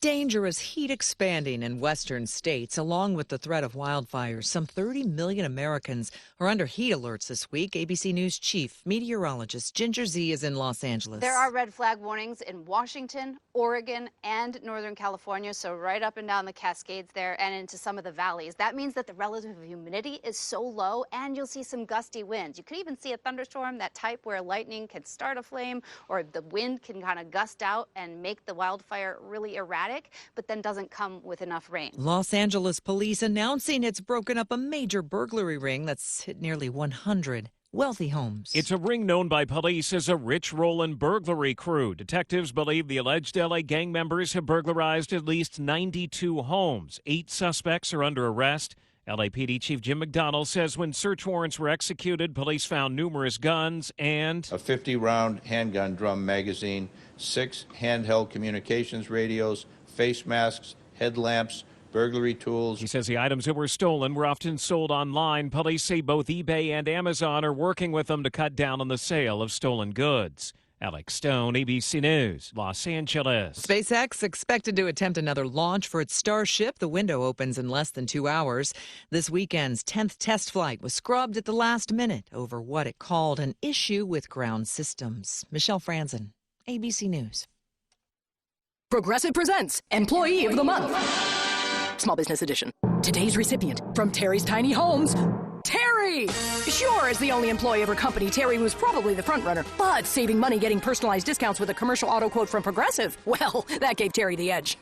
Dangerous heat expanding in western states, along with the threat of wildfires. Some 30 million Americans are under heat alerts this week. ABC News chief meteorologist Ginger Z is in Los Angeles. There are red flag warnings in Washington, Oregon, and Northern California, so right up and down the Cascades there and into some of the valleys. That means that the relative humidity is so low, and you'll see some gusty winds. You could even see a thunderstorm, that type where lightning can start a flame, or the wind can kind of gust out and make the wildfire really erratic, but then doesn't come with enough rain. Los Angeles police announcing it's broken up a major burglary ring that's hit nearly 100 wealthy homes. It's a ring known by police as a Rich Rollin burglary crew. Detectives believe the alleged LA gang members have burglarized at least 92 homes. 8 suspects are under arrest. LAPD Chief Jim McDonnell says when search warrants were executed, police found numerous guns and a 50-round handgun drum magazine, 6 handheld communications radios, face masks, headlamps, burglary tools. He says the items that were stolen were often sold online. Police say both eBay and Amazon are working with them to cut down on the sale of stolen goods. Alex Stone, ABC News, Los Angeles. SpaceX expected to attempt another launch for its Starship. The window opens in less than 2 hours. This weekend's 10th test flight was scrubbed at the last minute over what it called an issue with ground systems. Michelle Franzen, ABC News. Progressive presents Employee of the Month. Small Business Edition. Today's recipient from Terry's Tiny Homes, Terry! Sure, as the only employee of her company, Terry was probably the front runner, but saving money getting personalized discounts with a commercial auto quote from Progressive, well, that gave Terry the edge.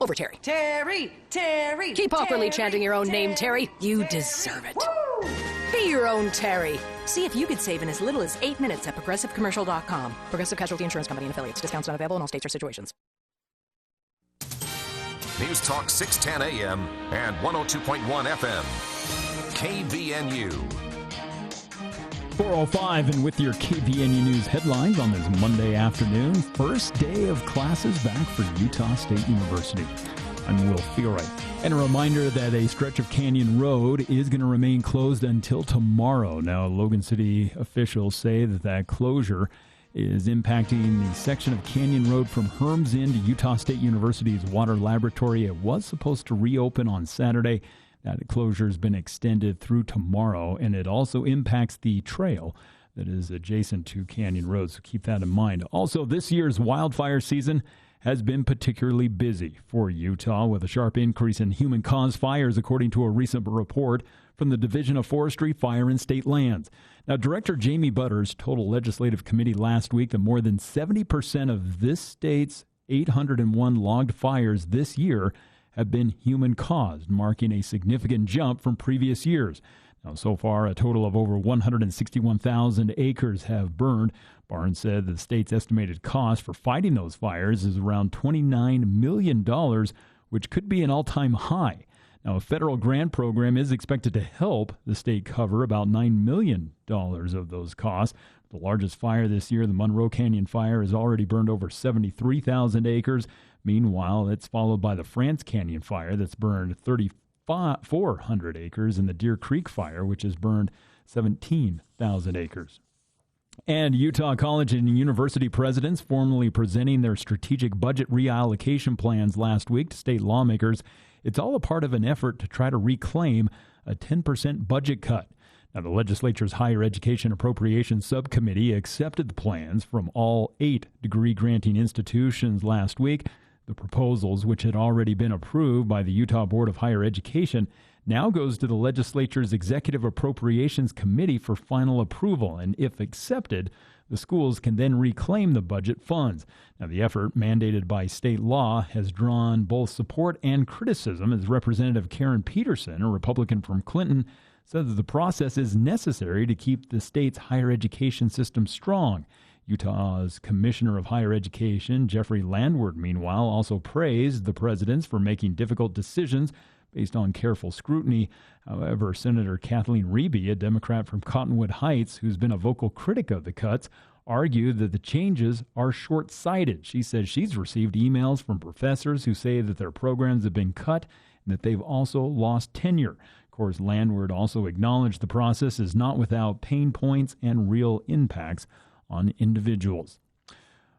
Over Terry. Terry, Terry. Keep awkwardly chanting your own name, Terry. You deserve it. Woo! Be your own Terry. See if you could save in as little as 8 minutes at ProgressiveCommercial.com. Progressive Casualty Insurance Company and Affiliates. Discounts not available in all states or situations. News Talk 610 AM and 102.1 FM. KVNU. 4:05 and with your KVNU News headlines on this Monday afternoon. First day of classes back for Utah State University. I'm Will Feelright. And a reminder that a stretch of Canyon Road is going to remain closed until tomorrow. Now, Logan City officials say that closure is impacting the section of Canyon Road from Herms Inn to Utah State University's water laboratory. It was supposed to reopen on Saturday. That closure has been extended through tomorrow, and it also impacts the trail that is adjacent to Canyon Road, so keep that in mind. Also, this year's wildfire season has been particularly busy for Utah, with a sharp increase in human-caused fires, according to a recent report from the Division of Forestry, Fire, and State Lands. Now, Director Jamie Butters told a legislative committee last week that more than 70% of this state's 801 logged fires this year have been human-caused, marking a significant jump from previous years. Now, so far, a total of over 161,000 acres have burned. Barnes said the state's estimated cost for fighting those fires is around $29 million, which could be an all-time high. Now, a federal grant program is expected to help the state cover about $9 million of those costs. The largest fire this year, the Monroe Canyon Fire, has already burned over 73,000 acres. Meanwhile, it's followed by the France Canyon Fire that's burned 3,400 acres, and the Deer Creek Fire, which has burned 17,000 acres. And Utah College and University presidents formally presenting their strategic budget reallocation plans last week to state lawmakers. It's all a part of an effort to try to reclaim a 10% budget cut. Now, the legislature's Higher Education Appropriations Subcommittee accepted the plans from all 8 degree-granting institutions last week. The proposals, which had already been approved by the Utah Board of Higher Education, now goes to the legislature's Executive Appropriations Committee for final approval, and if accepted, the schools can then reclaim the budget funds. Now, the effort, mandated by state law, has drawn both support and criticism, as Representative Karen Peterson, a Republican from Clinton, said that the process is necessary to keep the state's higher education system strong. Utah's Commissioner of Higher Education, Jeffrey Landward, meanwhile, also praised the presidents for making difficult decisions based on careful scrutiny. However, Senator Kathleen Reby, a Democrat from Cottonwood Heights, who's been a vocal critic of the cuts, argued that the changes are short-sighted. She says she's received emails from professors who say that their programs have been cut and that they've also lost tenure. Of course, Landward also acknowledged the process is not without pain points and real impacts on individuals.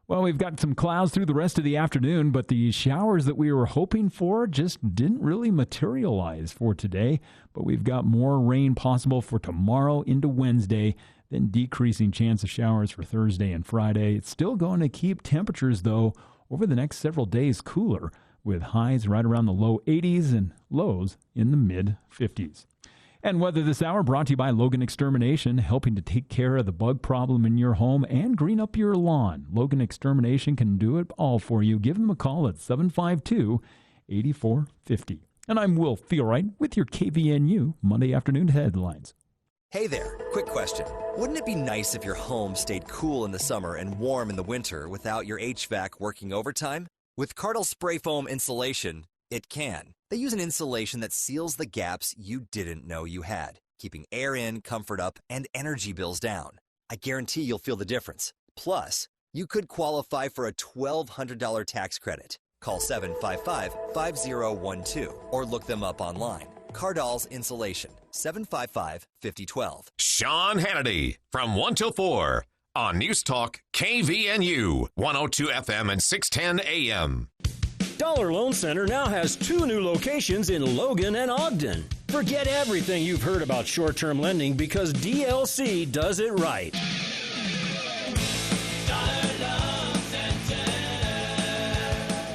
Well, we've got some clouds through the rest of the afternoon, but the showers that we were hoping for just didn't really materialize for today. But we've got more rain possible for tomorrow into Wednesday, then decreasing chance of showers for Thursday and Friday. It's still going to keep temperatures, though, over the next several days cooler, with highs right around the low 80s and lows in the mid 50s. And weather this hour brought to you by Logan Extermination, helping to take care of the bug problem in your home and green up your lawn. Logan Extermination can do it all for you. Give them a call at 752-8450. And I'm Will Feelright with your KVNU Monday afternoon headlines. Hey there, quick question. Wouldn't it be nice if your home stayed cool in the summer and warm in the winter without your HVAC working overtime? With Cardinal Spray Foam insulation, it can. They use an insulation that seals the gaps you didn't know you had, keeping air in, comfort up, and energy bills down. I guarantee you'll feel the difference. Plus, you could qualify for a $1,200 tax credit. Call 755-5012 or look them up online. Cardinal's Insulation, 755-5012. Sean Hannity from 1 till 4 on News Talk KVNU, 102 FM and 610 AM. Dollar Loan Center now has 2 new locations in Logan and Ogden. Forget everything you've heard about short-term lending because DLC does it right.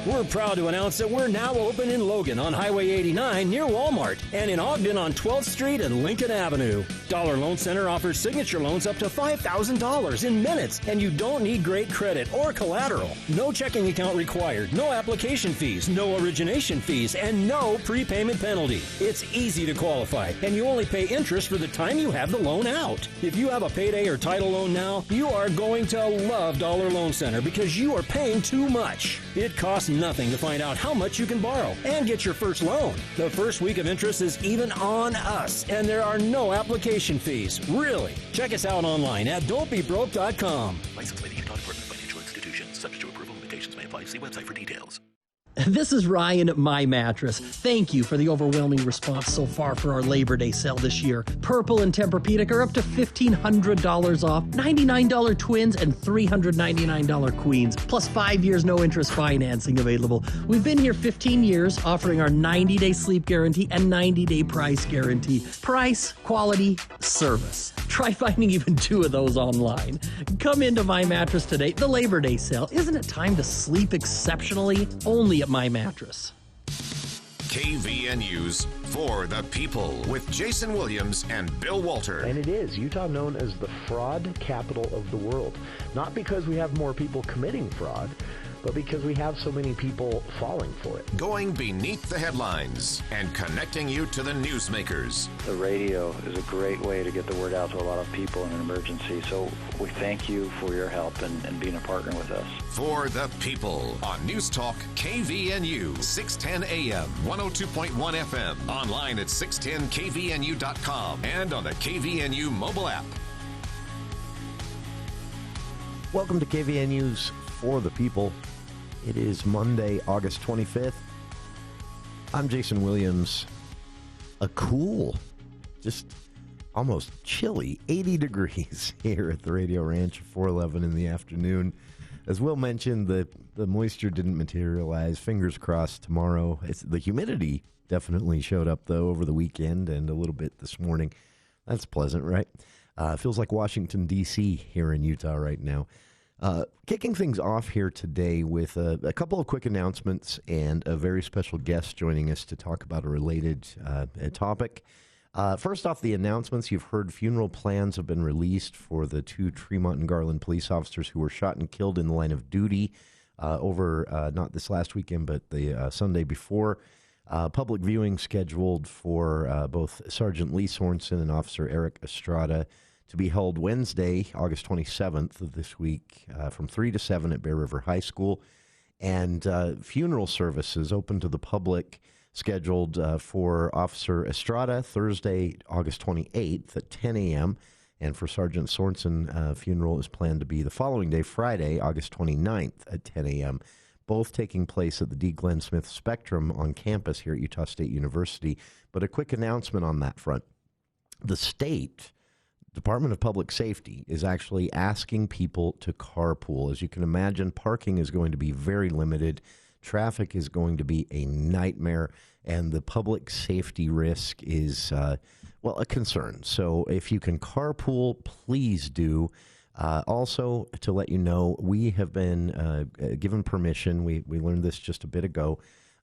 We're proud to announce that we're now open in Logan on Highway 89 near Walmart and in Ogden on 12th Street and Lincoln Avenue. Dollar Loan Center offers signature loans up to $5,000 in minutes, and you don't need great credit or collateral. No checking account required, no application fees, no origination fees, and no prepayment penalty. It's easy to qualify, and you only pay interest for the time you have the loan out. If you have a payday or title loan now, you are going to love Dollar Loan Center because you are paying too much. It costs nothing to find out how much you can borrow and get your first loan. The first week of interest is even on us, and there are no application fees. Really? Check us out online at don'tbebroke.com. License by the Utah Department of Financial Institutions. Subject to approval, limitations may apply. See website for details. This is Ryan at My Mattress. Thank you for the overwhelming response so far for our Labor Day sale this year. Purple and Tempur-Pedic are up to $1,500 off, $99 twins and $399 queens, plus 5 years no interest financing available. We've been here 15 years, offering our 90-day sleep guarantee and 90-day price guarantee. Price, quality, service. Try finding even 2 of those online. Come into My Mattress today. The Labor Day sale. Isn't it time to sleep exceptionally? Only at My Mattress. KVNU's For the People with Jason Williams and Bill Walter. And it is Utah known as the fraud capital of the world. Not because we have more people committing fraud, but because we have so many people falling for it. Going beneath the headlines and connecting you to the newsmakers. The radio is a great way to get the word out to a lot of people in an emergency. So we thank you for your help and being a partner with us. For the People on News Talk KVNU, 610 AM, 102.1 FM, online at 610kvnu.com and on the KVNU mobile app. Welcome to KVNU's For the People. It is Monday, August 25th. I'm Jason Williams. A cool, just almost chilly 80 degrees here at the Radio Ranch at 4:11 in the afternoon. As Will mentioned, the moisture didn't materialize. Fingers crossed tomorrow. The humidity definitely showed up, though, over the weekend and a little bit this morning. That's pleasant, right? Feels like Washington, D.C. here in Utah right now. Kicking things off here today with a couple of quick announcements and a very special guest joining us to talk about a related topic. First off, the announcements. You've heard funeral plans have been released for the 2 Tremonton Garland police officers who were shot and killed in the line of duty over not this last weekend, but the Sunday before. Public viewing scheduled for both Sergeant Lee Sorensen and Officer Erik Estrada to be held Wednesday, August 27th of this week from 3 to 7 at Bear River High School. And funeral services open to the public scheduled for Officer Estrada Thursday, August 28th at 10 a.m. And for Sergeant Sorensen, funeral is planned to be the following day, Friday, August 29th at 10 a.m., both taking place at the D. Glenn Smith Spectrum on campus here at Utah State University. But a quick announcement on that front. The state Department of Public Safety is actually asking people to carpool. As you can imagine, parking is going to be very limited. Traffic is going to be a nightmare, and the public safety risk is, a concern. So if you can carpool, please do. Also, to let you know, we have been given permission, we learned this just a bit ago,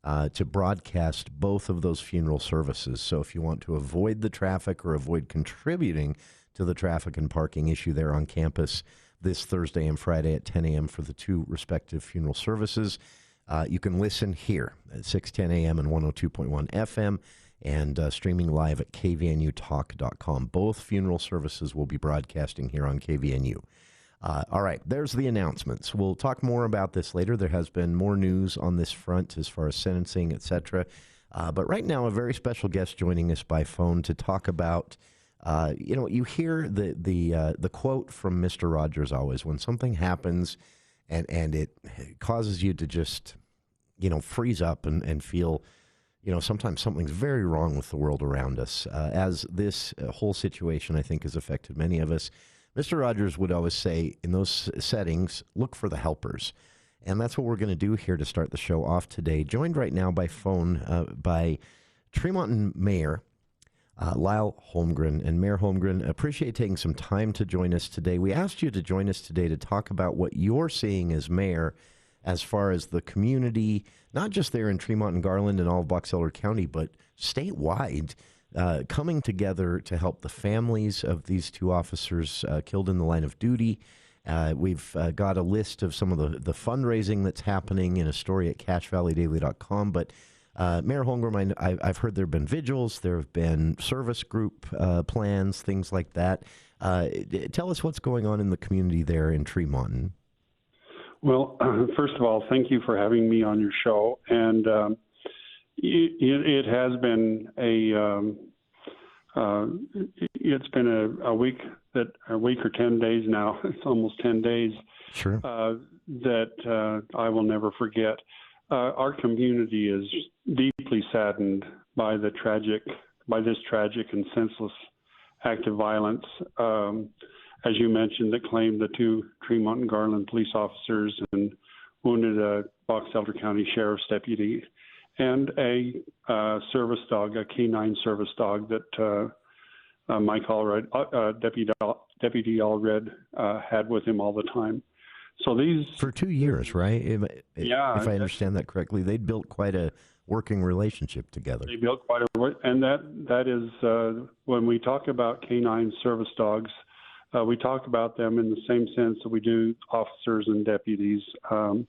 to broadcast both of those funeral services. So if you want to avoid the traffic or avoid contributing to the traffic and parking issue there on campus this Thursday and Friday at 10 a.m. for the two respective funeral services, you can listen here at 6:10 a.m. and 102.1 FM and streaming live at kvnutalk.com. Both funeral services will be broadcasting here on KVNU. All right, there's the announcements. We'll talk more about this later. There has been more news on this front as far as sentencing, etc. But right now, a very special guest joining us by phone to talk about, you hear the quote from Mr. Rogers always, when something happens and it causes you to just, freeze up and feel, sometimes something's very wrong with the world around us. As this whole situation, I think, has affected many of us, Mr. Rogers would always say, in those settings, look for the helpers. And that's what we're going to do here to start the show off today. Joined right now by phone by Tremonton Mayor Lyle Holmgren. And Mayor Holmgren, appreciate taking some time to join us today. We asked you to join us today to talk about what you're seeing as mayor as far as the community, not just there in Tremont and Garland and all of Box Elder County, but statewide, coming together to help the families of these two officers killed in the line of duty. We've got a list of some of the fundraising that's happening in a story at CashValleyDaily.com. But Mayor Holmgren, I've heard there have been vigils, there have been service group plans, things like that. Tell us what's going on in the community there in Tremonton. Well, first of all, thank you for having me on your show. And it has been it's been a week or 10 days now. It's almost 10 days. Sure. That I will never forget. Our community is deeply saddened by this tragic and senseless act of violence. As you mentioned, that claimed the two Tremont and Garland police officers and wounded a Box Elder County Sheriff's deputy and a service dog, a canine service dog that Mike Allred, Deputy Allred, had with him all the time. So these for 2 years, right? If I understand that correctly, they built quite a working relationship together. They built quite a, and that is when we talk about canine service dogs, we talk about them in the same sense that we do officers and deputies. And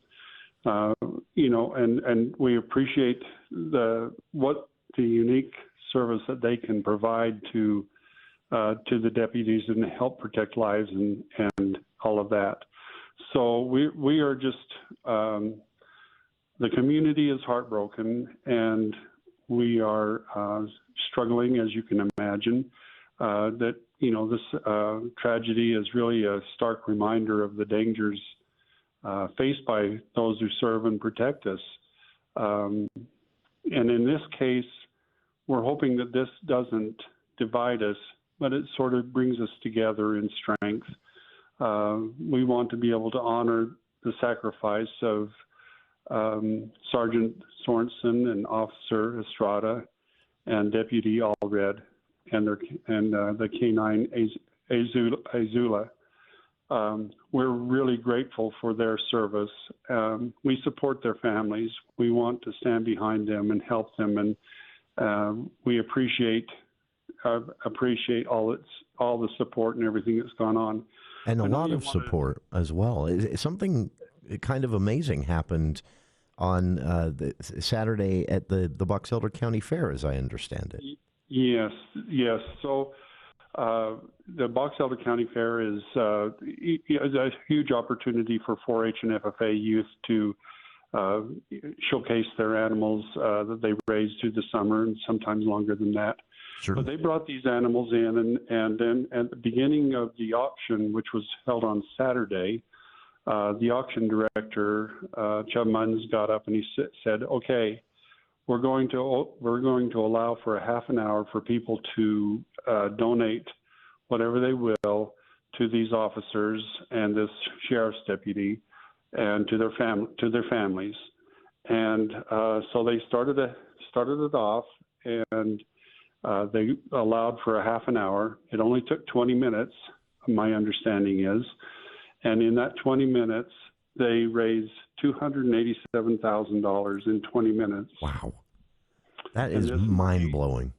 we appreciate the unique service that they can provide to the deputies and help protect lives and all of that. So we are just the community is heartbroken, and we are struggling, as you can imagine. That this tragedy is really a stark reminder of the dangers faced by those who serve and protect us. And in this case, we're hoping that this doesn't divide us, but it sort of brings us together in strength. We want to be able to honor the sacrifice of Sergeant Sorensen and Officer Estrada and Deputy Allred and the canine Azula. We're really grateful for their service. We support their families. We want to stand behind them and help them, and we appreciate all the support and everything that's gone on. And a lot of support as well. Something kind of amazing happened on the Saturday at the Box Elder County Fair, as I understand it. Yes. So the Box Elder County Fair is a huge opportunity for 4-H and FFA youth to showcase their animals that they raise through the summer and sometimes longer than that. Sure. But they brought these animals in, and then at the beginning of the auction, which was held on Saturday, the auction director, Chubb Munns, got up and he said, "Okay, we're going to allow for a half an hour for people to donate whatever they will to these officers and this sheriff's deputy and to their families. And so they started it off, and they allowed for a half an hour. It only took 20 minutes, my understanding is. And in that 20 minutes, they raised $287,000 in 20 minutes. Wow. That is mind-blowing.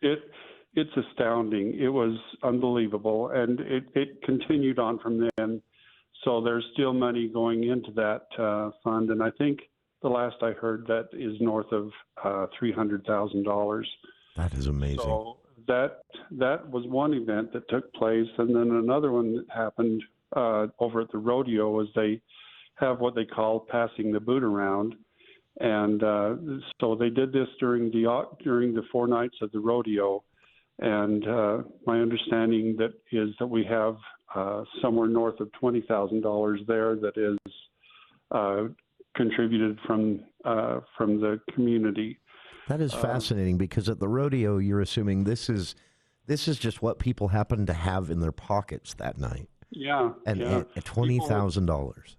It's astounding. It was unbelievable, and it continued on from then. So there's still money going into that fund, and I think the last I heard that is north of $300,000. That is amazing. So that was one event that took place, and then another one that happened over at the rodeo was they have what they call passing the boot around. And so they did this during the 4 nights of the rodeo. And my understanding is that we have somewhere north of $20,000 there that is contributed from the community. That is fascinating, because at the rodeo, you're assuming this is just what people happen to have in their pockets that night. Yeah. And at $20,000.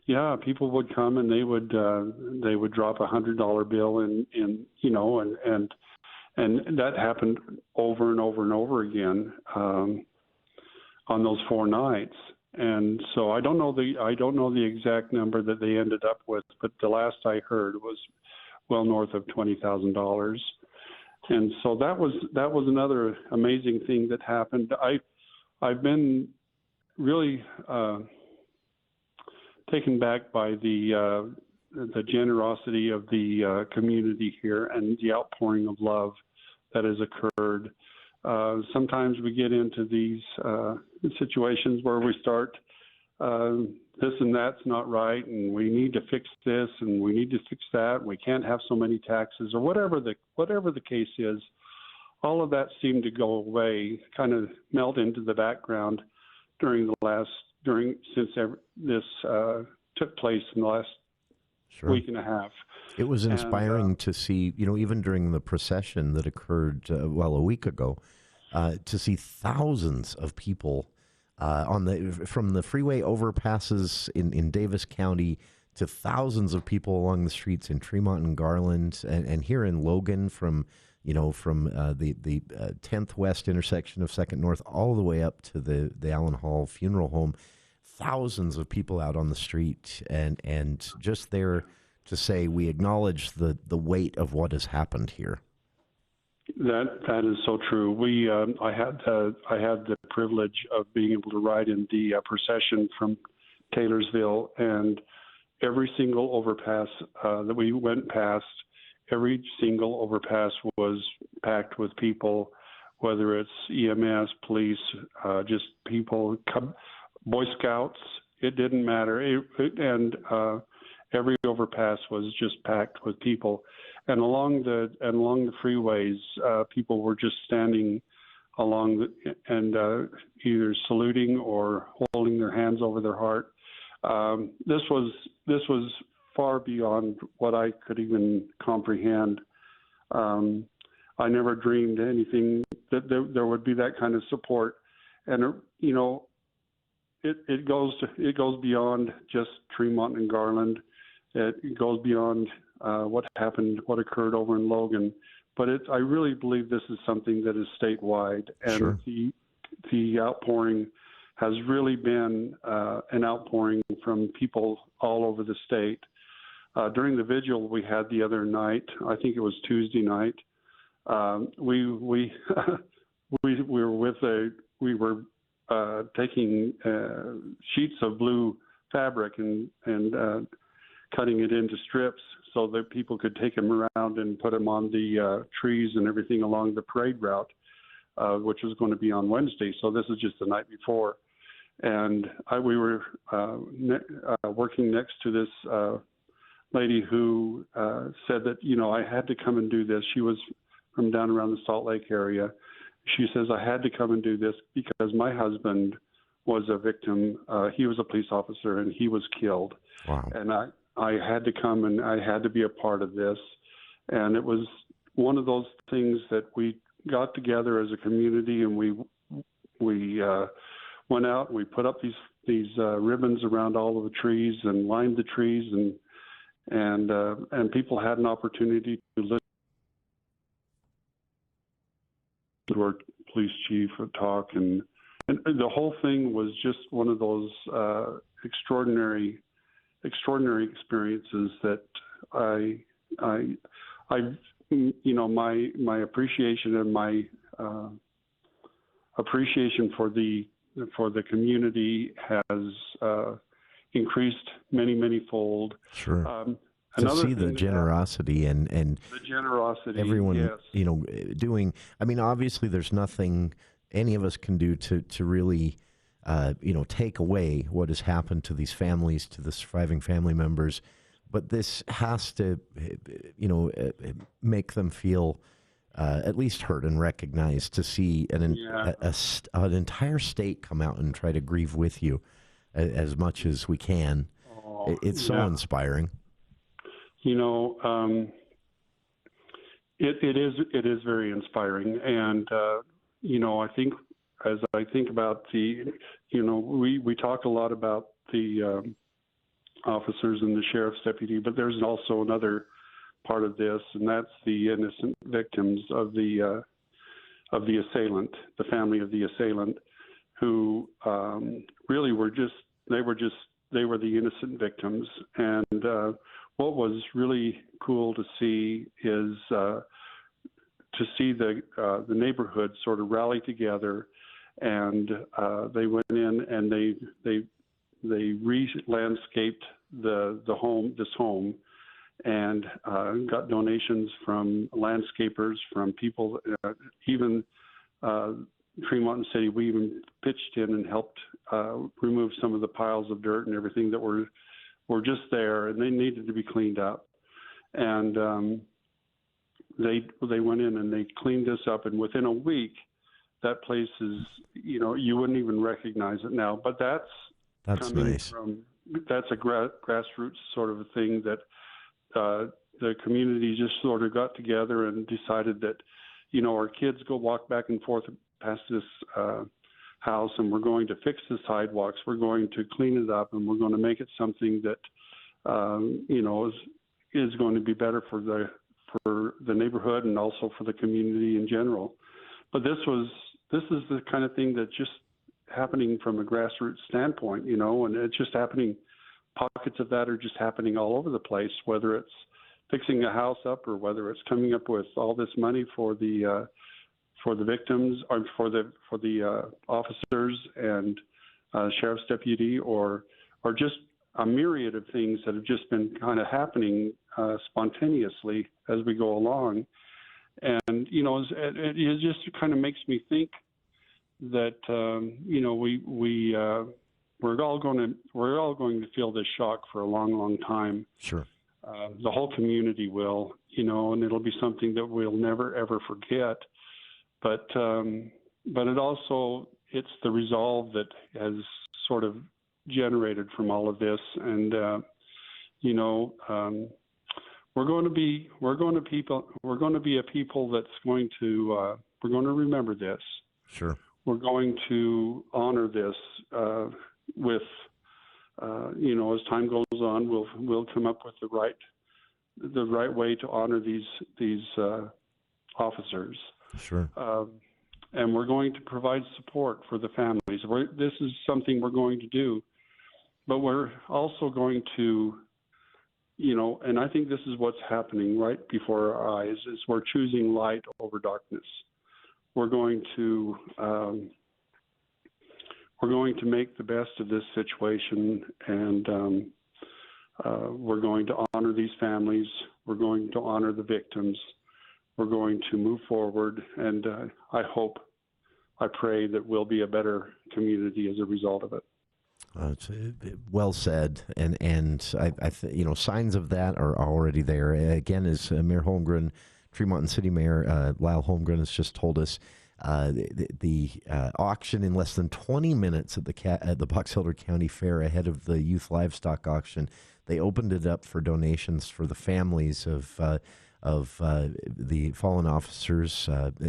Yeah, people would come and they would drop $100 bill in and that happened over and over and over again on those 4 nights. And so I don't know the exact number that they ended up with, but the last I heard was well north of $20,000. And so that was another amazing thing that happened. I've been really taken back by the generosity of the community here and the outpouring of love that has occurred. Sometimes we get into these situations where we start this and that's not right, and we need to fix this and we need to fix that. We can't have so many taxes, or whatever the case is. All of that seemed to go away, kind of melt into the background since this took place in the last week and a half. It was inspiring to see, even during the procession that occurred, a week ago, to see thousands of people from the freeway overpasses in Davis County to thousands of people along the streets in Tremonton and Garland, and here in Logan from the 10th West intersection of 2nd North all the way up to the Allen Hall Funeral Home. Thousands of people out on the street and just there to say we acknowledge the weight of what has happened here. That is so true. I had the privilege of being able to ride in the procession from Taylorsville, and every single overpass that we went past, every single overpass was packed with people, whether it's EMS, police, just people, Boy Scouts. It didn't matter, and every overpass was just packed with people. And along the freeways, people were just standing along and either saluting or holding their hands over their heart. This was far beyond what I could even comprehend. I never dreamed anything that there would be that kind of support, and it goes beyond just Tremont and Garland. It goes beyond what occurred over in Logan, but I really believe this is something that is statewide, and sure. The outpouring has really been an outpouring from people all over the state. During the vigil we had the other night, I think it was Tuesday night, we were taking sheets of blue fabric and cutting it into strips so that people could take them around and put them on the trees and everything along the parade route, which was going to be on Wednesday. So this is just the night before. And we were working next to this lady who said that, I had to come and do this. She was from down around the Salt Lake area. She says, I had to come and do this because my husband was a victim. He was a police officer and he was killed. Wow. And I had to come and I had to be a part of this. And it was one of those things that we got together as a community and we went out and we put up these ribbons around all of the trees and lined the trees, and people had an opportunity to listen to our police chief talk, and the whole thing was just one of those extraordinary experiences that I my appreciation and my appreciation for the community has increased many fold. Sure. To see the generosity and the generosity, everyone, yes. doing. I mean, obviously, there's nothing any of us can do to really, take away what has happened to these families, to the surviving family members. But this has to, make them feel at least heard and recognized, to see an entire state come out and try to grieve with you as much as we can. It's so inspiring. It is very inspiring, and I think as I think about we talk a lot about the officers and the sheriff's deputy, but there's also another part of this, and that's the innocent victims of the assailant, the family of the assailant, who really were the innocent victims. And what was really cool to see is to see the neighborhood sort of rally together, and they went in and they re-landscaped this home, and got donations from landscapers, from people, even Tremonton City. We even pitched in and helped remove some of the piles of dirt and everything that were just there, and they needed to be cleaned up. And they went in and they cleaned this up, and within a week, that place is, you wouldn't even recognize it now. But that's coming nice. That's a grassroots sort of a thing that the community just sort of got together and decided that, our kids go walk back and forth past this house, and we're going to fix the sidewalks. We're going to clean it up, and we're going to make it something that, is going to be better for the neighborhood and also for the community in general. But this is the kind of thing that's just happening from a grassroots standpoint, and it's just happening. Pockets of that are just happening all over the place, whether it's fixing a house up or whether it's coming up with all this money for the victims, or for the officers and sheriff's deputy, or just a myriad of things that have just been kind of happening spontaneously as we go along. And it just kind of makes me think that we're all going to feel this shock for a long time. Sure. The whole community will, and it'll be something that we'll never ever forget. But it also, it's the resolve that has sort of generated from all of this, and we're going to be a people that's going to we're going to remember this. Sure. We're going to honor this with as time goes on, we'll come up with the right way to honor these officers. Sure. And we're going to provide support for the families. This is something we're going to do, but we're also going to, and I think this is what's happening right before our eyes, is we're choosing light over darkness. We're going to make the best of this situation, and we're going to honor these families. We're going to honor the victims. We're going to move forward, and I pray that we'll be a better community as a result of it. It's well said, and signs of that are already there. Again, as Mayor Holmgren, Tremonton City Mayor Lyle Holmgren has just told us, the auction in less than 20 minutes at the Box Elder County Fair ahead of the youth livestock auction, they opened it up for donations for the families of the fallen officers,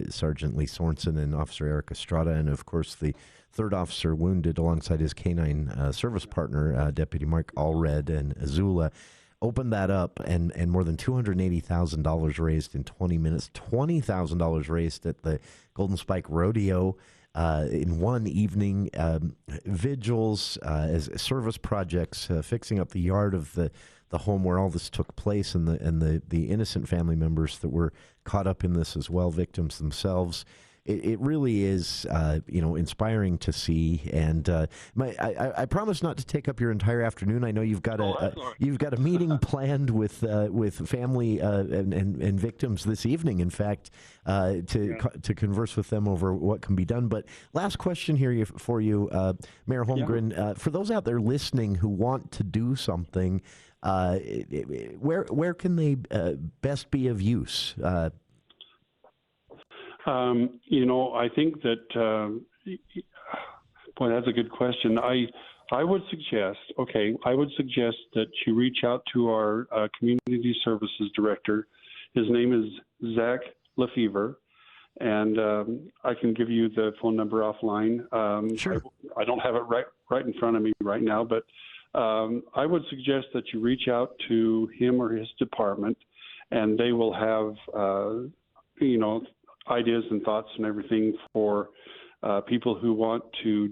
Sergeant Lee Sorensen and Officer Erik Estrada, and of course the third officer wounded alongside his canine service partner, Deputy Mike Allred and Azula. Opened that up, and more than $280,000 raised in 20 minutes. $20,000 raised at the Golden Spike Rodeo in one evening. Vigils, as service projects, fixing up the yard of the home where all this took place, and the innocent family members that were caught up in this as well, victims themselves. It really is, inspiring to see. And I promise not to take up your entire afternoon. I know you've got a meeting planned with family and victims this evening. In fact, to converse with them over what can be done. But last question here for you, Mayor Holmgren. For those out there listening who want to do something, where can they best be of use? I think that, boy, that's a good question. I would suggest that you reach out to our community services director. His name is Zach Lefevre, and I can give you the phone number offline. Sure. I don't have it right in front of me right now, but I would suggest that you reach out to him or his department, and they will have, ideas and thoughts and everything for people who want to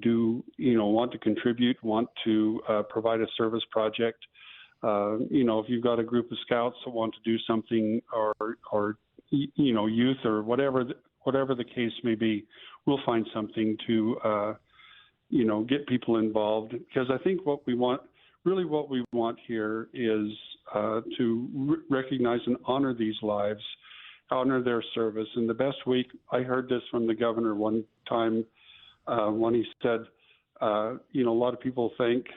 contribute, want to provide a service project. If you've got a group of scouts that want to do something, or youth, or whatever the case may be, we'll find something to get people involved. Because I think what we want here is to recognize and honor these lives, honor their service. And the best week, I heard this from the governor one time when he said, a lot of people thank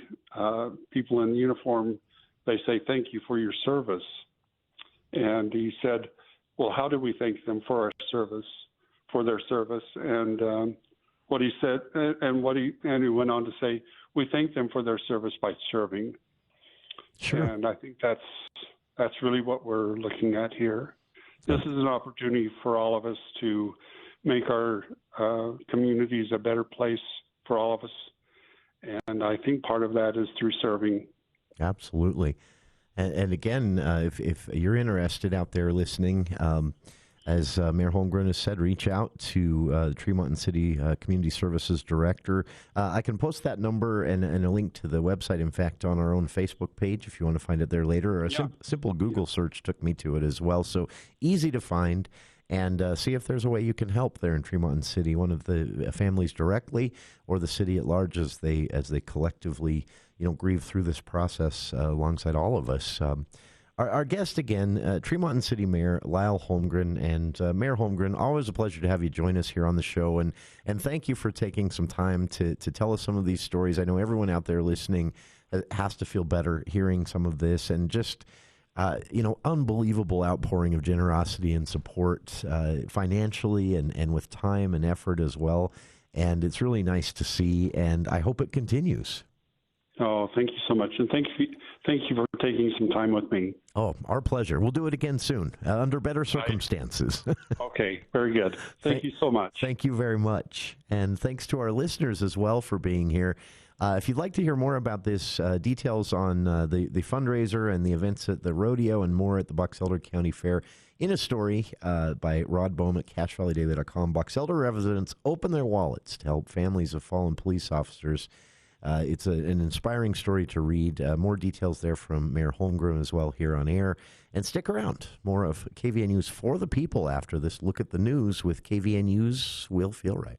people in uniform. They say, thank you for your service. And he said, well, how do we thank them for their service? And what he said, and he went on to say, we thank them for their service by serving. Sure. And I think that's really what we're looking at here. This is an opportunity for all of us to make our communities a better place for all of us. And I think part of that is through serving. Absolutely. And again, if you're interested out there listening, as Mayor Holmgren has said, reach out to the Tremonton City Community Services Director. I can post that number and a link to the website, in fact, on our own Facebook page if you want to find it there later. Or a simple Google search took me to it as well. So easy to find. And see if there's a way you can help there in Tremonton City, one of the families directly, or the city at large as they collectively grieve through this process alongside all of us. Our guest again, Tremonton City Mayor Lyle Holmgren. And Mayor Holmgren, always a pleasure to have you join us here on the show. And thank you for taking some time to tell us some of these stories. I know everyone out there listening has to feel better hearing some of this, and just unbelievable outpouring of generosity and support financially and with time and effort as well. And it's really nice to see, and I hope it continues. Oh, thank you so much. And thank you for taking some time with me. Oh, our pleasure. We'll do it again soon, under better circumstances. Okay, very good. Thank you so much. Thank you very much. And thanks to our listeners as well for being here. If you'd like to hear more about this, details on the fundraiser and the events at the rodeo and more at the Box Elder County Fair, in a story by Rod Boehm at CashValleyDaily.com. Box Elder residents open their wallets to help families of fallen police officers. It's an inspiring story to read. More details there from Mayor Holmgren as well here on air. And stick around. More of KVN News for the people after this look at the news with KVN News Will Feel Right.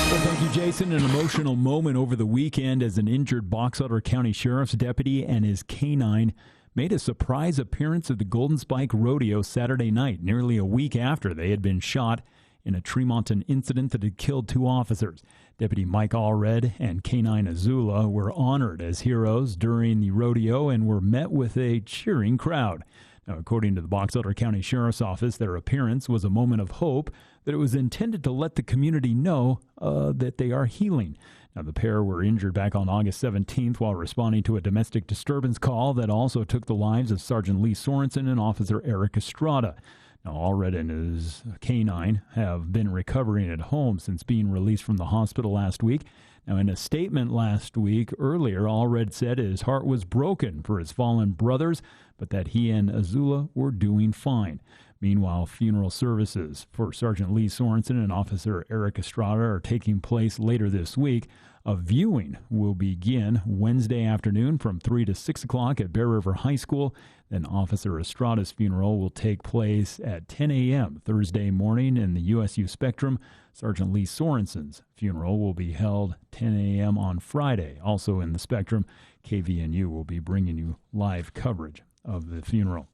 Well, thank you, Jason. An emotional moment over the weekend as an injured Box Elder County Sheriff's deputy and his canine made a surprise appearance at the Golden Spike Rodeo Saturday night, nearly a week after they had been shot in a Tremonton incident that had killed 2 officers. Deputy Mike Allred and Canine Azula were honored as heroes during the rodeo and were met with a cheering crowd. Now, according to the Box Elder County Sheriff's Office, their appearance was a moment of hope, that it was intended to let the community know that they are healing. Now, the pair were injured back on August 17th while responding to a domestic disturbance call that also took the lives of Sergeant Lee Sorensen and Officer Erik Estrada. Now, Allred and his canine have been recovering at home since being released from the hospital last week. Now, in a statement last week earlier, Allred said his heart was broken for his fallen brothers, but that he and Azula were doing fine. Meanwhile, funeral services for Sergeant Lee Sorensen and Officer Erik Estrada are taking place later this week. A viewing will begin Wednesday afternoon from 3 to 6 o'clock at Bear River High School. Then Officer Estrada's funeral will take place at 10 a.m. Thursday morning in the USU Spectrum. Sergeant Lee Sorensen's funeral will be held 10 a.m. on Friday. Also in the Spectrum, KVNU will be bringing you live coverage of the funeral.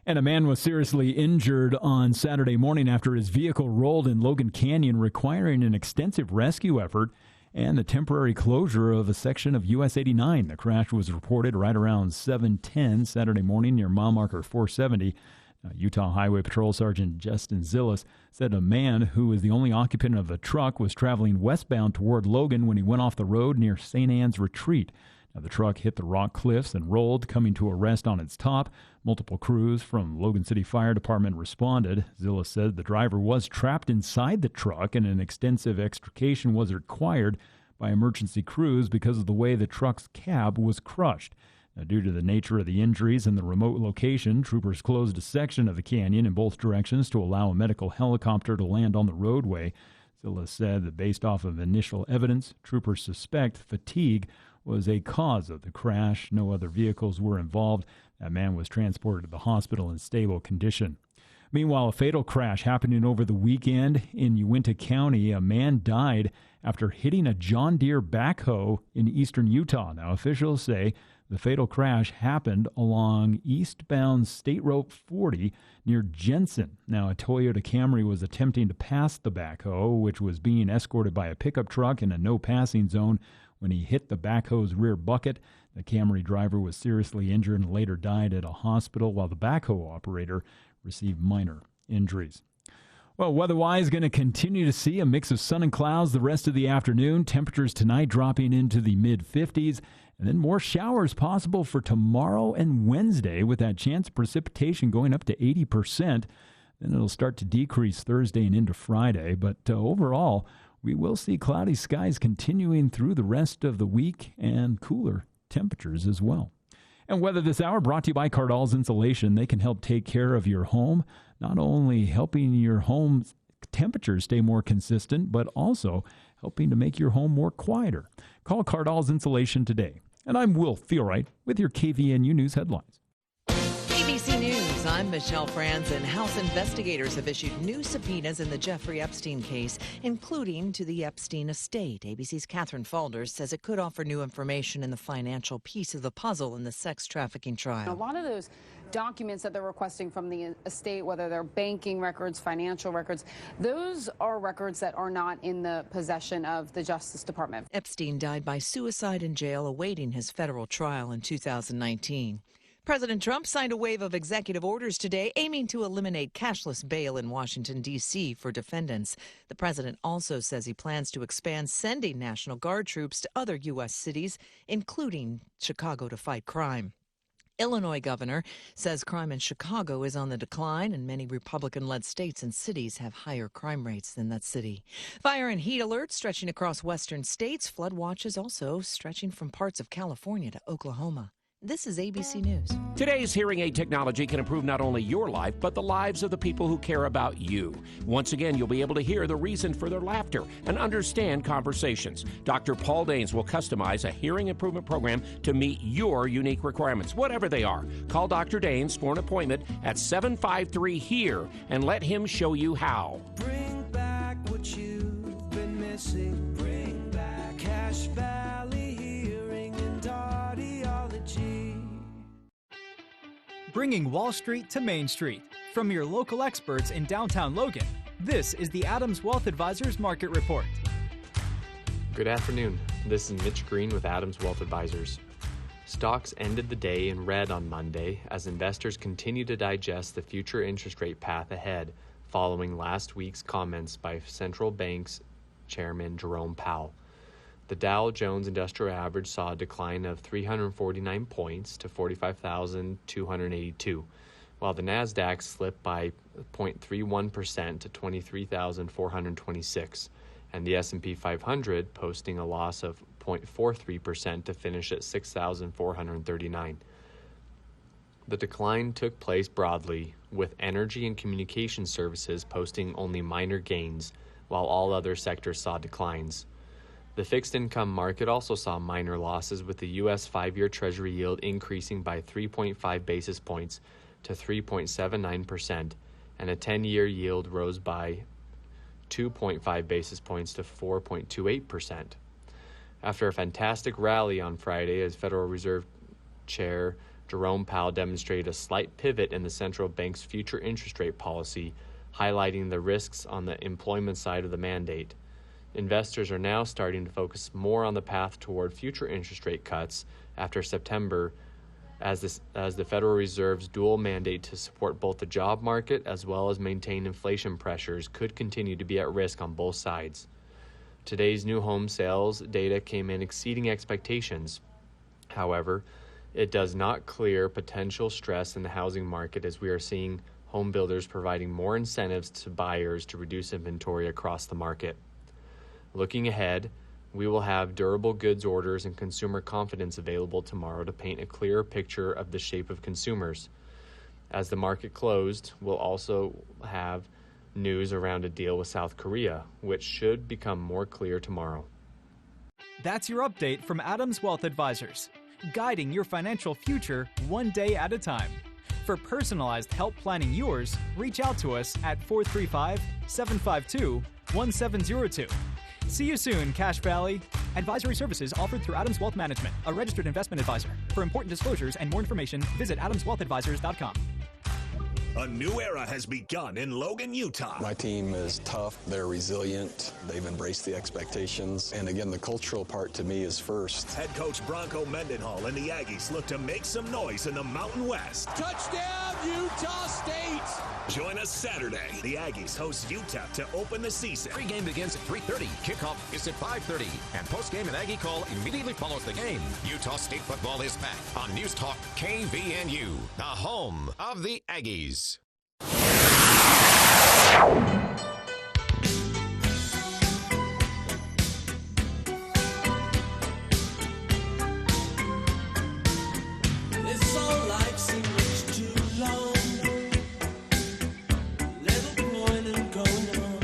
And a man was seriously injured on Saturday morning after his vehicle rolled in Logan Canyon, requiring an extensive rescue effort and the temporary closure of a section of US 89. The crash was reported right around 7:10 Saturday morning near mile marker 470. Utah Highway Patrol Sergeant Justin Zillis said a man who was the only occupant of the truck was traveling westbound toward Logan when he went off the road near St. Anne's Retreat. Now, the truck hit the rock cliffs and rolled, coming to a rest on its top. Multiple crews from Logan City Fire Department responded. Zillis said the driver was trapped inside the truck and an extensive extrication was required by emergency crews because of the way the truck's cab was crushed. Now, due to the nature of the injuries and the remote location, troopers closed a section of the canyon in both directions to allow a medical helicopter to land on the roadway. Zillis said that based off of initial evidence, troopers suspect fatigue was a cause of the crash. No other vehicles were involved. That man was transported to the hospital in stable condition. Meanwhile, a fatal crash happening over the weekend in Uinta County. A man died after hitting a John Deere backhoe in eastern Utah. Now, officials say the fatal crash happened along eastbound State Road 40 near Jensen. Now, a Toyota Camry was attempting to pass the backhoe, which was being escorted by a pickup truck in a no-passing zone. When he hit the backhoe's rear bucket, the Camry driver was seriously injured and later died at a hospital, while the backhoe operator received minor injuries. Well, weather-wise, going to continue to see a mix of sun and clouds the rest of the afternoon. Temperatures tonight dropping into the mid-50s, and then more showers possible for tomorrow and Wednesday, with that chance of precipitation going up to 80%. Then it'll start to decrease Thursday and into Friday, but overall, we will see cloudy skies continuing through the rest of the week and cooler temperatures as well. And weather this hour brought to you by Cardall's Insulation. They can help take care of your home, not only helping your home's temperatures stay more consistent, but also helping to make your home more quieter. Call Cardall's Insulation today. And I'm Will Feelright with your KVNU News headlines. ABC News, I'm Michelle Franzen. House investigators have issued new subpoenas in the Jeffrey Epstein case, including to the Epstein estate. ABC's Catherine Falders says it could offer new information in the financial piece of the puzzle in the sex trafficking trial. A lot of those documents that they're requesting from the estate, whether they're banking records, financial records, those are records that are not in the possession of the Justice Department. Epstein died by suicide in jail awaiting his federal trial in 2019. President Trump signed a wave of executive orders today aiming to eliminate cashless bail in Washington, D.C. for defendants. The president also says he plans to expand sending National Guard troops to other U.S. cities, including Chicago, to fight crime. Illinois governor says crime in Chicago is on the decline, and many Republican-led states and cities have higher crime rates than that city. Fire and heat alerts stretching across western states. Flood watches also stretching from parts of California to Oklahoma. This is ABC News. Today's hearing aid technology can improve not only your life, but the lives of the people who care about you. Once again, you'll be able to hear the reason for their laughter and understand conversations. Dr. Paul Danes will customize a hearing improvement program to meet your unique requirements, whatever they are. Call Dr. Danes for an appointment at 753-HERE and let him show you how. Bring back what you've been missing. Bring back Cache Valley Hearing and Audiology. Bringing Wall Street to Main Street. From your local experts in downtown Logan, this is the Adams Wealth Advisors Market Report. Good afternoon. This is Mitch Green with Adams Wealth Advisors. Stocks ended the day in red on Monday as investors continue to digest the future interest rate path ahead following last week's comments by central bank's chairman Jerome Powell. The Dow Jones Industrial Average saw a decline of 349 points to 45,282, while the Nasdaq slipped by 0.31% to 23,426, and the S&P 500 posting a loss of 0.43% to finish at 6,439. The decline took place broadly, with energy and communication services posting only minor gains, while all other sectors saw declines. The fixed income market also saw minor losses, with the U.S. 5-year Treasury yield increasing by 3.5 basis points to 3.79%, and a 10-year yield rose by 2.5 basis points to 4.28%. After a fantastic rally on Friday, as Federal Reserve Chair Jerome Powell demonstrated a slight pivot in the central bank's future interest rate policy, highlighting the risks on the employment side of the mandate. Investors are now starting to focus more on the path toward future interest rate cuts after September, as the Federal Reserve's dual mandate to support both the job market as well as maintain inflation pressures could continue to be at risk on both sides. Today's new home sales data came in exceeding expectations. However, it does not clear potential stress in the housing market, as we are seeing home builders providing more incentives to buyers to reduce inventory across the market. Looking ahead, we will have durable goods orders and consumer confidence available tomorrow to paint a clearer picture of the shape of consumers. As the market closed, we'll also have news around a deal with South Korea, which should become more clear tomorrow. That's your update from Adams Wealth Advisors, guiding your financial future one day at a time. For personalized help planning yours, reach out to us at 435-752-1702. See you soon, Cache Valley. Advisory services offered through Adams Wealth Management, a registered investment advisor. For important disclosures and more information, visit adamswealthadvisors.com. A new era has begun in Logan, Utah. My team is tough. They're resilient. They've embraced the expectations. And again, the cultural part to me is first. Head coach Bronco Mendenhall and the Aggies look to make some noise in the Mountain West. Touchdown, Utah State! Join us Saturday. The Aggies host UTEP to open the season. Pregame begins at 3:30. Kickoff is at 5:30. And postgame and Aggie call immediately follows the game. Utah State football is back on News Talk KVNU, the home of the Aggies. This all life seemed much too long. Little point in going on.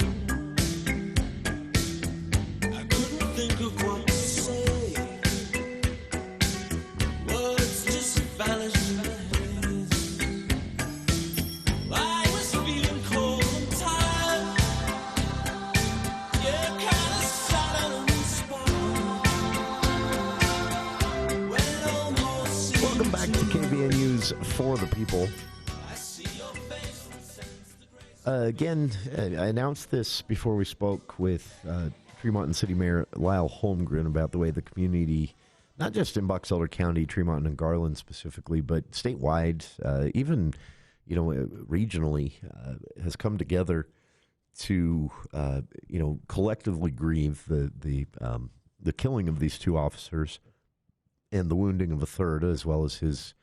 I couldn't think of what to say. Words just vanished in my head. I was feeling cold and tired. Yeah, kinda silent on the spot. When it almost seemed Welcome back to KVNU's For the People. Again, I announced this before we spoke with Tremonton City Mayor Lyle Holmgren about the way the community, not just in Box Elder County, Tremonton and Garland specifically, but statewide, even regionally, has come together to collectively grieve the killing of these two officers and the wounding of a third, as well as his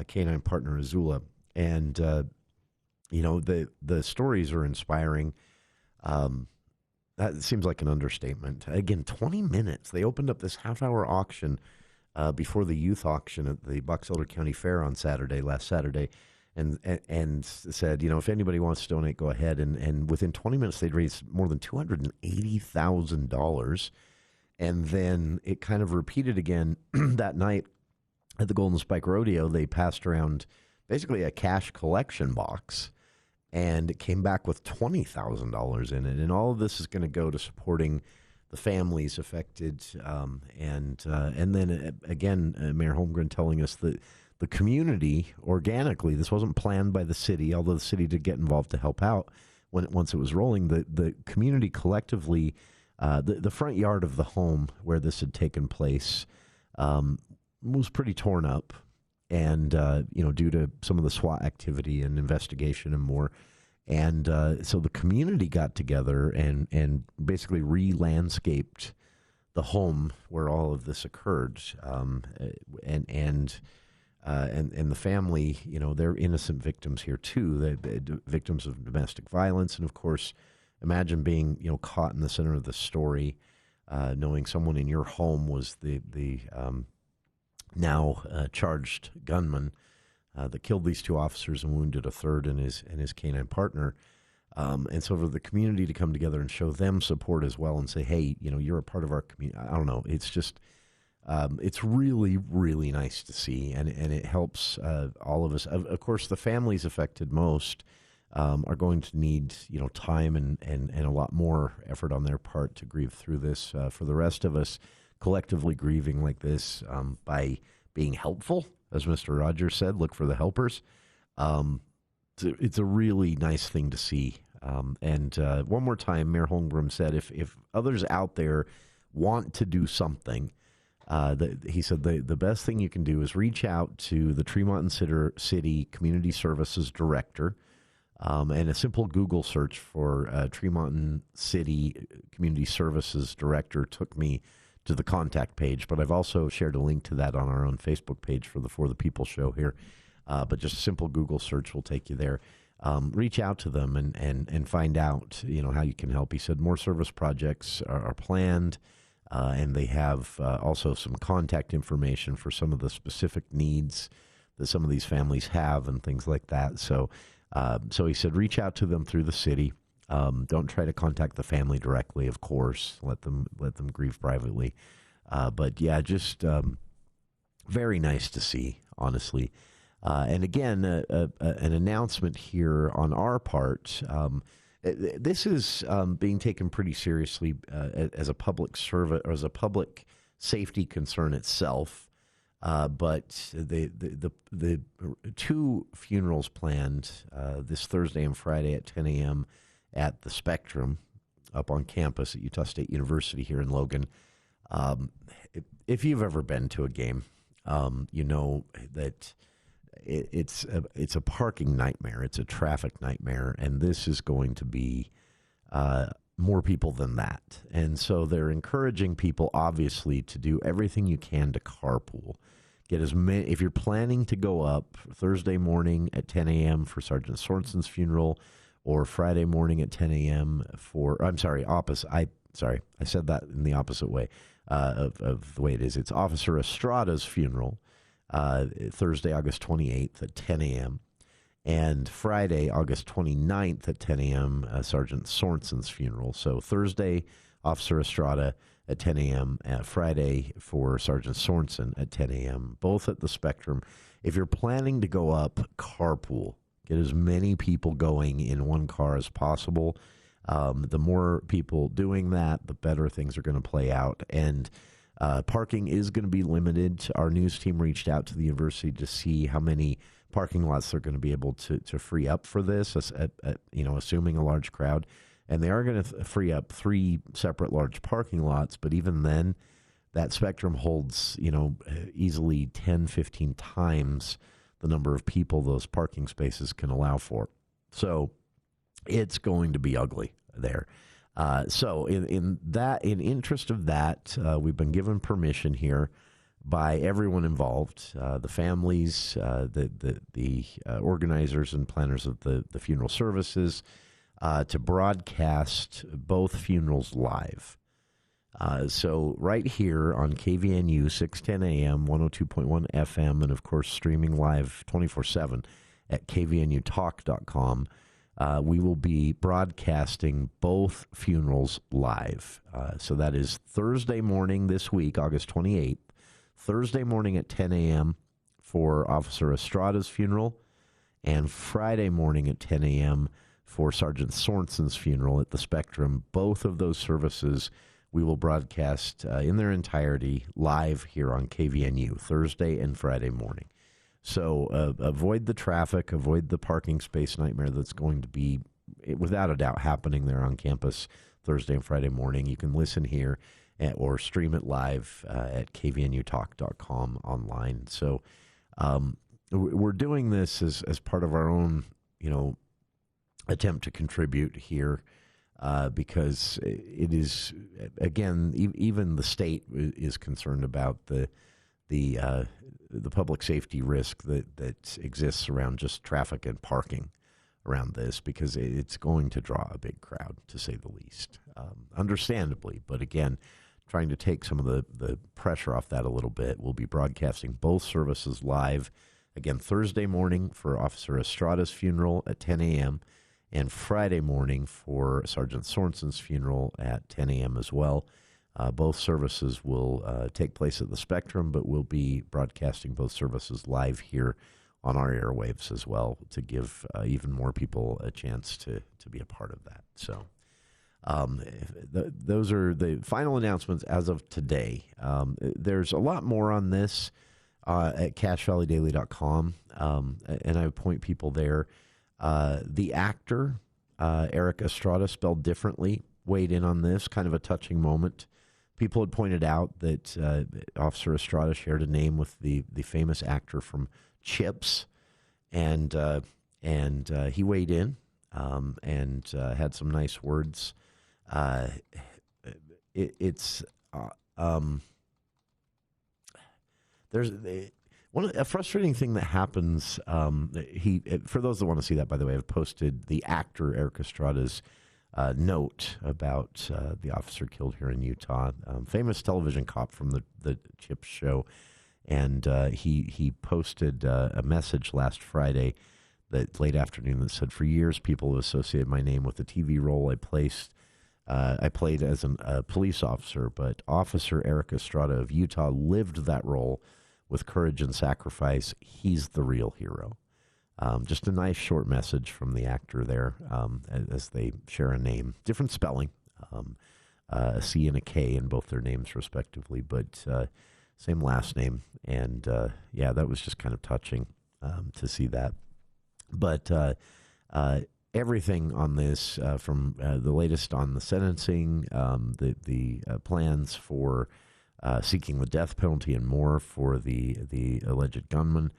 canine partner Azula. And the stories are inspiring. That seems like an understatement. Again, 20 minutes. They opened up this half-hour auction before the youth auction at the Box Elder County Fair on last Saturday, and said, if anybody wants to donate, go ahead. And within 20 minutes, they'd raised more than $280,000. And then it kind of repeated again that night at the Golden Spike Rodeo. They passed around basically a cash collection box, and it came back with $20,000 in it. And all of this is going to go to supporting the families affected. And then again, Mayor Holmgren telling us that the community organically, this wasn't planned by the city, although the city did get involved to help out once it was rolling. The community collectively, the front yard of the home where this had taken place was pretty torn up. And, due to some of the SWAT activity and investigation and more. And so the community got together and basically re-landscaped the home where all of this occurred, and the family. They're innocent victims here too. They're victims of domestic violence, and of course, imagine being caught in the center of the story, knowing someone in your home was the now charged gunman that killed these two officers and wounded a third and his canine partner. And so for the community to come together and show them support as well and say, hey, you're a part of our community. I don't know. It's just, it's really, really nice to see. And it helps all of us. Of course, the families affected most are going to need, time and a lot more effort on their part to grieve through this. For the rest of us, collectively grieving like this by being helpful, as Mr. Rogers said, look for the helpers. It's a really nice thing to see. And one more time, Mayor Holmgren said, if others out there want to do something, he said the best thing you can do is reach out to the Tremonton City Community Services Director, and a simple Google search for Tremonton City Community Services Director took me to the contact page, but I've also shared a link to that on our own Facebook page for the People show here. But just a simple Google search will take you there. Reach out to them and find out, how you can help. He said more service projects are planned, and they have also some contact information for some of the specific needs that some of these families have and things like that. So he said reach out to them through the city. Don't try to contact the family directly, of course. Let them grieve privately. But yeah, just very nice to see, honestly. And again, an announcement here on our part. This is being taken pretty seriously as a public service or as a public safety concern itself. But the two funerals planned this Thursday and Friday at 10 a.m. at the Spectrum up on campus at Utah State University here in Logan. If you've ever been to a game, you know that it's a parking nightmare. It's a traffic nightmare, and this is going to be more people than that. And so they're encouraging people, obviously, to do everything you can to carpool. Get as many. If you're planning to go up Thursday morning at 10 a.m. for Sergeant Sorensen's funeral, or Friday morning at 10 a.m. for, I'm sorry, opposite. I said that in the opposite way of the way it is. It's Officer Estrada's funeral, Thursday, August 28th at 10 a.m. And Friday, August 29th at 10 a.m., Sergeant Sorensen's funeral. So Thursday, Officer Estrada at 10 a.m., Friday for Sergeant Sorensen at 10 a.m., both at the Spectrum. If you're planning to go up, carpool. Get as many people going in one car as possible. The more people doing that, the better things are going to play out. And parking is going to be limited. Our news team reached out to the university to see how many parking lots they're going to be able to free up for this, assuming a large crowd. And they are going to free up 3 separate large parking lots. But even then, that Spectrum holds, easily 10, 15 times the number of people those parking spaces can allow for. So it's going to be ugly there. So in interest of that, we've been given permission here by everyone involved, the families, the organizers and planners of the funeral services, to broadcast both funerals live. So right here on KVNU, 610 AM, 102.1 FM, and of course streaming live 24/7 at kvnutalk.com, we will be broadcasting both funerals live. So that is Thursday morning this week, August 28th, Thursday morning at 10 a.m. for Officer Estrada's funeral, and Friday morning at 10 a.m. for Sergeant Sorensen's funeral at the Spectrum. Both of those services we will broadcast in their entirety live here on KVNU, Thursday and Friday morning. So avoid the traffic, avoid the parking space nightmare that's going to be, without a doubt, happening there on campus Thursday and Friday morning. You can listen here or stream it live at kvnutalk.com online. So we're doing this as part of our own, attempt to contribute here because it is, again, even the state is concerned about the public safety risk that exists around just traffic and parking around this, because it's going to draw a big crowd, to say the least, understandably. But again, trying to take some of the pressure off that a little bit. We'll be broadcasting both services live, again, Thursday morning for Officer Estrada's funeral at 10 a.m., and Friday morning for Sergeant Sorensen's funeral at 10 a.m. as well. Both services will take place at the Spectrum, but we'll be broadcasting both services live here on our airwaves as well, to give even more people a chance to be a part of that. So those are the final announcements as of today. There's a lot more on this at CashValleyDaily.com, and I would point people there. The actor, Erik Estrada, spelled differently, weighed in on this, kind of a touching moment. People had pointed out that Officer Estrada shared a name with the famous actor from Chips, and he weighed in and had some nice words. There's a frustrating thing that happens. For those that want to see that, by the way, I've posted the actor Erik Estrada's note about the officer killed here in Utah, famous television cop from the Chips show. And he posted a message last Friday, that late afternoon, that said, "For years, people have associated my name with the TV role I played as a police officer, but Officer Erik Estrada of Utah lived that role with courage and sacrifice. He's the real hero." Just a nice short message from the actor there, as they share a name, different spelling, a C and a K in both their names respectively, but same last name. And that was just kind of touching to see that. But everything on this, from the latest on the sentencing, the plans for seeking the death penalty, and more for the alleged gunman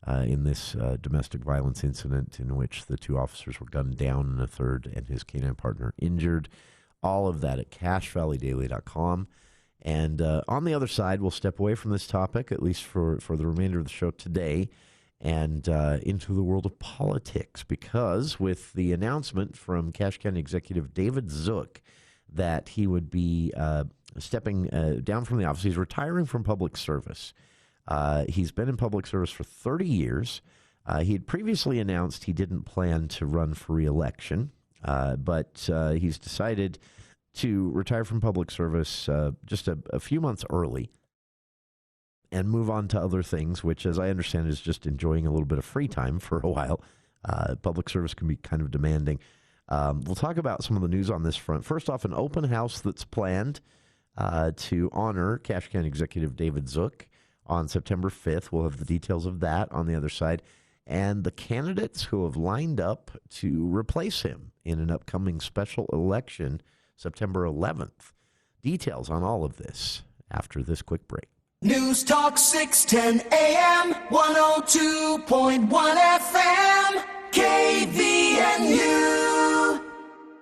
in this domestic violence incident in which the two officers were gunned down and a third and his canine partner injured. All of that at CashValleyDaily.com. And on the other side, we'll step away from this topic, at least for the remainder of the show today, and into the world of politics, because with the announcement from Cache County Executive David Zook that he would be stepping down from the office, he's retiring from public service. He's been in public service for 30 years. He had previously announced he didn't plan to run for re-election, but he's decided to retire from public service just a few months early and move on to other things, which, as I understand, is just enjoying a little bit of free time for a while. Public service can be kind of demanding. We'll talk about some of the news on this front. First off, an open house that's planned to honor Cache County Executive David Zook on September 5th. We'll have the details of that on the other side, and the candidates who have lined up to replace him in an upcoming special election September 11th. Details on all of this after this quick break. News Talk 610 AM, 102.1 FM, KVNU.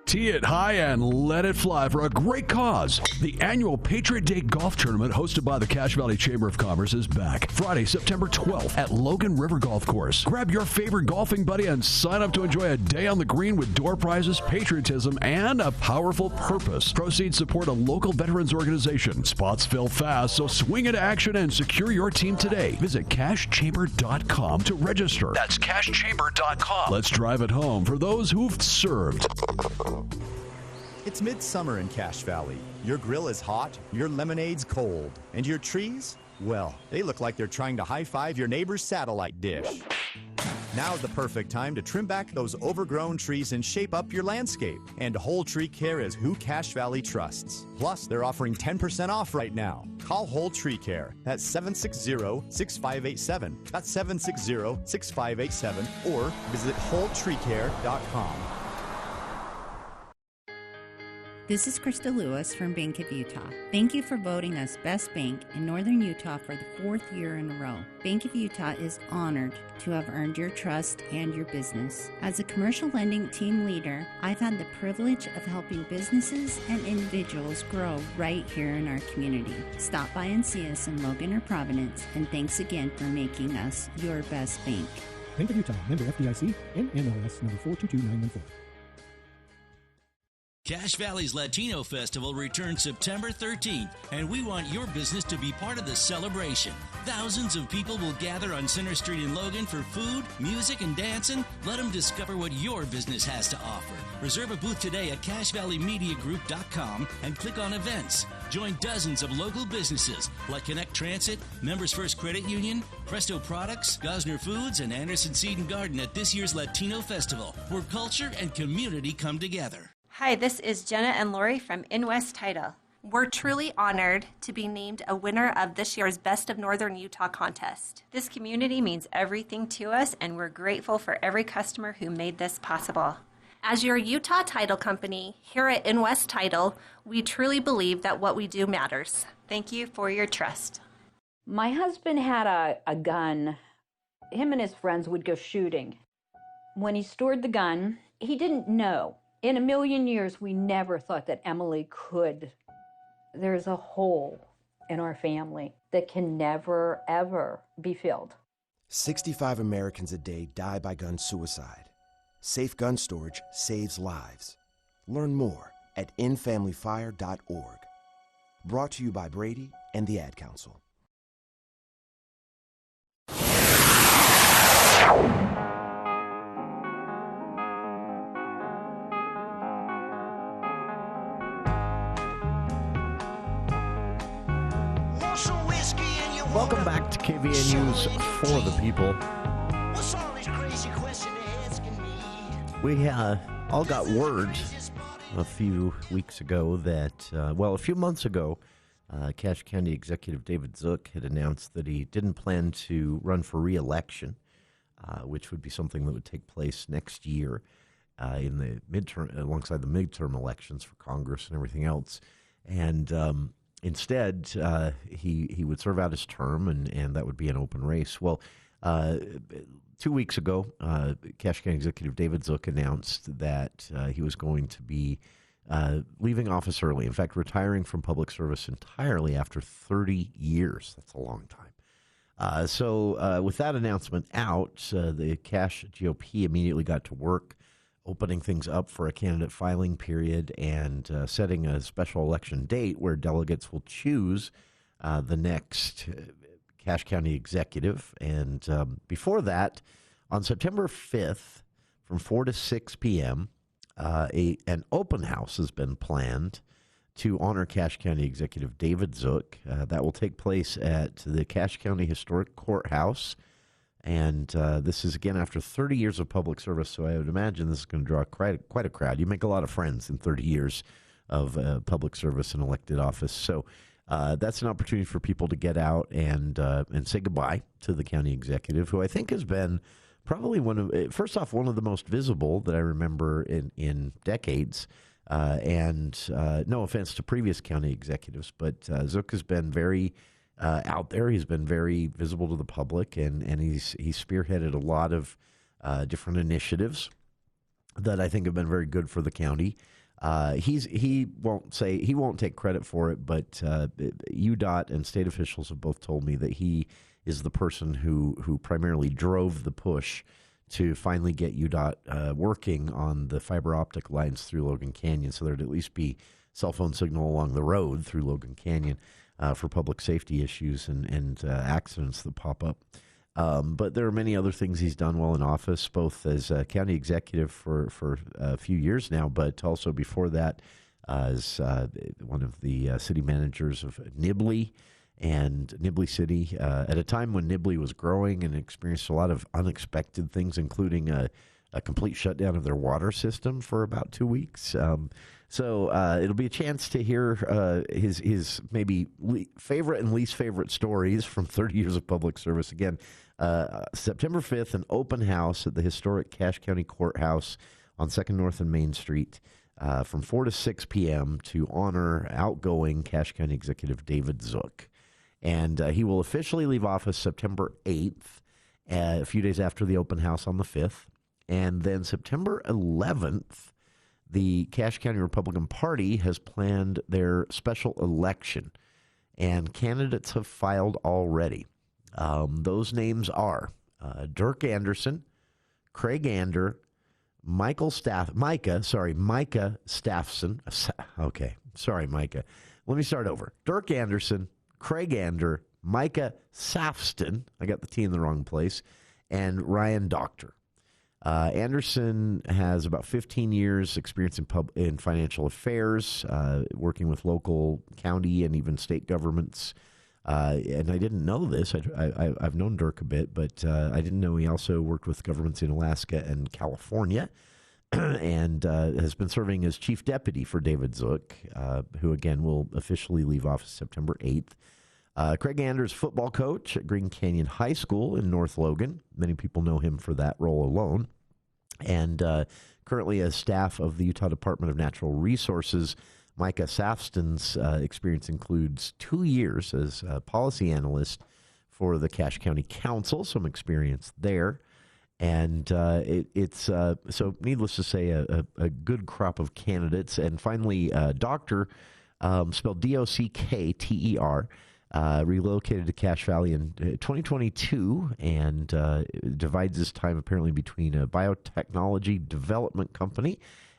Tee it high and let it fly for a great cause. The annual Patriot Day Golf Tournament hosted by the Cache Valley Chamber of Commerce is back Friday, September 12th at Logan River Golf Course. Grab your favorite golfing buddy and sign up to enjoy a day on the green with door prizes, patriotism, and a powerful purpose. Proceeds support a local veterans organization. Spots fill fast, so swing into action and secure your team today. Visit cashchamber.com to register. That's cashchamber.com. Let's drive it home for those who've served. It's midsummer in Cache Valley. Your grill is hot, your lemonade's cold, and your trees, well, they look like they're trying to high-five your neighbor's satellite dish. Now's the perfect time to trim back those overgrown trees and shape up your landscape. And Whole Tree Care is who Cache Valley trusts. Plus, they're offering 10% off right now. Call Whole Tree Care. That's 760-6587. That's 760-6587. Or visit WholeTreeCare.com. This is Krista Lewis from Bank of Utah. Thank you for voting us Best Bank in Northern Utah for the 4th year in a row. Bank of Utah is honored to have earned your trust and your business. As a commercial lending team leader, I've had the privilege of helping businesses and individuals grow right here in our community. Stop by and see us in Logan or Providence, and thanks again for making us your best bank. Bank of Utah, member FDIC, and NMLS number 422914. Cache Valley's Latino Festival returns September 13th, and we want your business to be part of the celebration. Thousands of people will gather on Center Street in Logan for food, music, and dancing. Let them discover what your business has to offer. Reserve a booth today at CacheValleyMediaGroup.com and click on events. Join dozens of local businesses like Connect Transit, Members First Credit Union, Presto Products, Gosner Foods, and Anderson Seed and Garden at this year's Latino Festival, where culture and community come together. Hi, this is Jenna and Lori from InWest Title. We're truly honored to be named a winner of this year's Best of Northern Utah contest. This community means everything to us, and we're grateful for every customer who made this possible. As your Utah title company, here at InWest Title, we truly believe that what we do matters. Thank you for your trust. My husband had a gun. Him and his friends would go shooting. When he stored the gun, he didn't know. In a million years, we never thought that Emily could. There's a hole in our family that can never, ever be filled. 65 Americans a day die by gun suicide. Safe gun storage saves lives. Learn more at infamilyfire.org. Brought to you by Brady and the Ad Council. Welcome back to KVN News for the People. We all got word a few weeks ago that, a few months ago, Cache County Executive David Zook had announced that he didn't plan to run for re-election, which would be something that would take place next year in the midterm, alongside the midterm elections for Congress and everything else. And instead, he would serve out his term, and that would be an open race. Well, 2 weeks ago, Cache County Executive David Zook announced that he was going to be leaving office early. In fact, retiring from public service entirely after 30 years. That's a long time. So with that announcement out, the Cache GOP immediately got to work, opening things up for a candidate filing period and setting a special election date where delegates will choose the next Cache County executive. And before that, on September 5th, from 4 to 6 p.m., an open house has been planned to honor Cache County Executive David Zook. That will take place at the Cache County Historic Courthouse. And this is, again, after 30 years of public service, so I would imagine this is going to draw quite a crowd. You make a lot of friends in 30 years of public service and elected office. So that's an opportunity for people to get out and say goodbye to the county executive, who I think has been probably one of the most visible that I remember in decades. And no offense to previous county executives, but Zook has been very out there. He's been very visible to the public, and he's spearheaded a lot of different initiatives that I think have been very good for the county. He won't take credit for it, but UDOT and state officials have both told me that he is the person who primarily drove the push to finally get UDOT working on the fiber optic lines through Logan Canyon, so there'd at least be cell phone signal along the road through Logan Canyon for public safety issues and accidents that pop up. But there are many other things he's done while in office, both as county executive for a few years now, but also before that as one of the city managers of Nibley and Nibley City at a time when Nibley was growing and experienced a lot of unexpected things, including a complete shutdown of their water system for about 2 weeks. So it'll be a chance to hear his maybe favorite and least favorite stories from 30 years of public service. Again, September 5th, an open house at the historic Cache County Courthouse on 2nd North and Main Street. from 4 to 6 p.m. to honor outgoing Cache County Executive David Zook. And he will officially leave office September 8th, a few days after the open house on the 5th. And then September 11th, the Cache County Republican Party has planned their special election, and candidates have filed already. Those names are Dirk Anderson, Craig Ander, Micah Staffson. Okay, sorry, Micah. Let me start over. Dirk Anderson, Craig Ander, Micah Safston, I got the T in the wrong place, and Ryan Doctor. Anderson has about 15 years experience in financial affairs, working with local, county, and even state governments. And I didn't know this. I've known Dirk a bit, but I didn't know he also worked with governments in Alaska and California, and has been serving as chief deputy for David Zook, who, again, will officially leave office September 8th. Craig Anders, football coach at Green Canyon High School in North Logan. Many people know him for that role alone. And currently a staff of the Utah Department of Natural Resources. Micah Safston's experience includes 2 years as a policy analyst for the Cache County Council, some experience there. And so needless to say, a good crop of candidates. And finally, Doctor, spelled Dockter, relocated to Cache Valley in 2022 and divides his time apparently between a biotechnology development company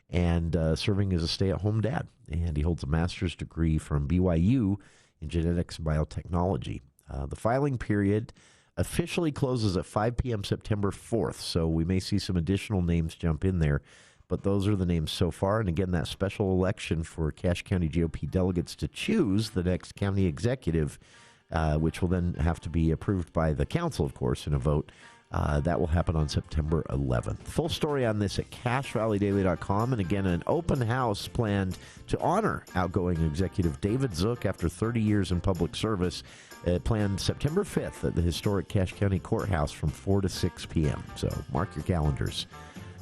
and serving as a stay-at-home dad. And he holds a master's degree from BYU in genetics and biotechnology. The filing period officially closes at 5 p.m. September 4th, so we may see some additional names jump in there. But those are the names so far. And again, that special election for Cache County GOP delegates to choose the next county executive, which will then have to be approved by the council, of course, in a vote. That will happen on September 11th. Full story on this at CacheValleyDaily.com. And again, an open house planned to honor outgoing executive David Zook after 30 years in public service, planned September 5th at the historic Cache County Courthouse from 4 to 6 p.m. So mark your calendars.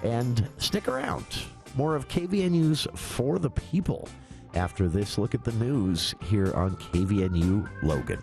And stick around. More of KVNU's For the People after this look at the news here on KVNU Logan.